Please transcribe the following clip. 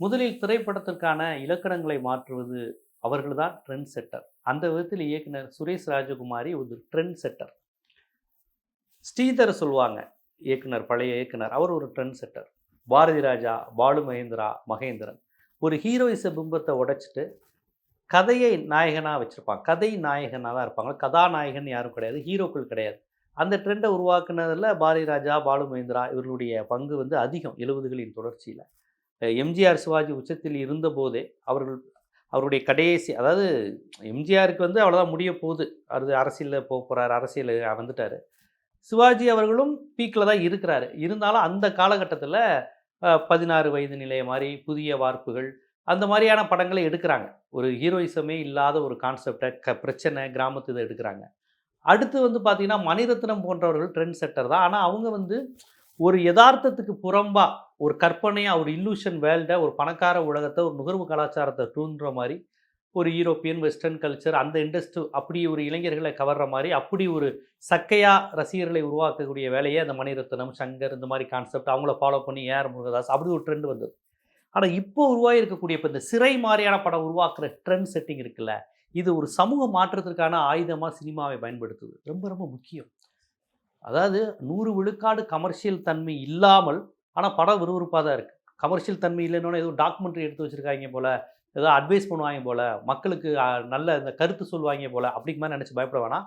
முதலில் திரைப்படத்திற்கான இலக்கணங்களை மாற்றுவது அவர்கள்தான் ட்ரெண்ட் செட்டர். அந்த விதத்தில் இயக்குனர் சுரேஷ் ராஜகுமாரி ஒரு ட்ரெண்ட் செட்டர். ஸ்ரீதர் சொல்லுவாங்க இயக்குனர், பழைய இயக்குனர். அவர் ஒரு ட்ரெண்ட் செட்டர். பாரதி ராஜா, பாலு மகேந்திரா, மகேந்திரன். ஒரு ஹீரோயிச பிம்பத்தை உடைச்சிட்டு கதையை நாயகனா வச்சிருப்பாங்க. கதை நாயகனா தான் இருப்பாங்க. கதாநாயகன் யாரும் கிடையாது. ஹீரோக்கள் கிடையாது. அந்த ட்ரெண்டை உருவாக்குனதுல பாரதி ராஜா, பாலு மகேந்திரா இவர்களுடைய பங்கு வந்து அதிகம் 70களின் தொடர்ச்சியில. எம்ஜிஆர், சிவாஜி உச்சத்தில் இருந்தபோதே அவர்கள் அவருடைய கடைசி அதாவது எம்ஜிஆருக்கு வந்து அவ்வளோதான் முடிய போகுது. அது அரசியலில் போறாரு, அரசியல் வந்துட்டாரு. சிவாஜி அவர்களும் பீக்கில் தான் இருக்கிறாரு. இருந்தாலும் அந்த காலகட்டத்தில் 16 வயது நிலைய மாதிரி புதிய வார்ப்புகள் அந்த மாதிரியான படங்களை எடுக்கிறாங்க. ஒரு ஹீரோயிசமே இல்லாத ஒரு கான்செப்டை பிரச்சனை கிராமத்து இதை எடுக்கிறாங்க. அடுத்து வந்து பார்த்தீங்கன்னா மணிரத்னம் போன்றவர்கள் ட்ரெண்ட் செட்டர் தான். ஆனால் அவங்க வந்து ஒரு யதார்த்தத்துக்கு புறம்பா ஒரு கற்பனையா ஒரு இல்லூஷன் வேர்ல்டை ஒரு பணக்கார உலகத்தை ஒரு நுகர்வு கலாச்சாரத்தை தூண்டுற மாதிரி ஒரு யூரோப்பியன் வெஸ்டர்ன் கல்ச்சர் அந்த இண்டஸ்ட்ரி அப்படி ஒரு இளைஞர்களை கவர்ற மாதிரி அப்படி ஒரு சக்கையா ரசிகர்களை உருவாக்கக்கூடிய வேலையை அந்த மணிரத்னம், சங்கர் இந்த மாதிரி கான்செப்ட் அவங்கள ஃபாலோ பண்ணி ஏஆர் முருகதாஸ் அப்படி ஒரு ட்ரெண்ட் வந்தது. ஆனால் இப்போ உருவாகி இருக்கக்கூடிய இப்போ இந்த சிறை மாதிரியான படம் உருவாக்குற ட்ரெண்ட் செட்டிங் இருக்குல்ல, இது ஒரு சமூக மாற்றத்திற்கான ஆயுதமாக சினிமாவை பயன்படுத்துது. ரொம்ப ரொம்ப முக்கியம். அதாவது 100 விழுக்காடு கமர்ஷியல் தன்மை இல்லாமல் ஆனால் படம் விறுவிறுப்பாக தான் இருக்குது. கமர்ஷியல் தன்மை இல்லைன்னு ஏதோ டாக்குமெண்ட்ரி எடுத்து வச்சுருக்காங்க போல், ஏதோ அட்வைஸ் பண்ணுவாங்க போல், மக்களுக்கு நல்ல இந்த கருத்து சொல்லுவாங்க போல் அப்படிக்கு மாதிரி நினச்சி பயப்பட வேணாம்.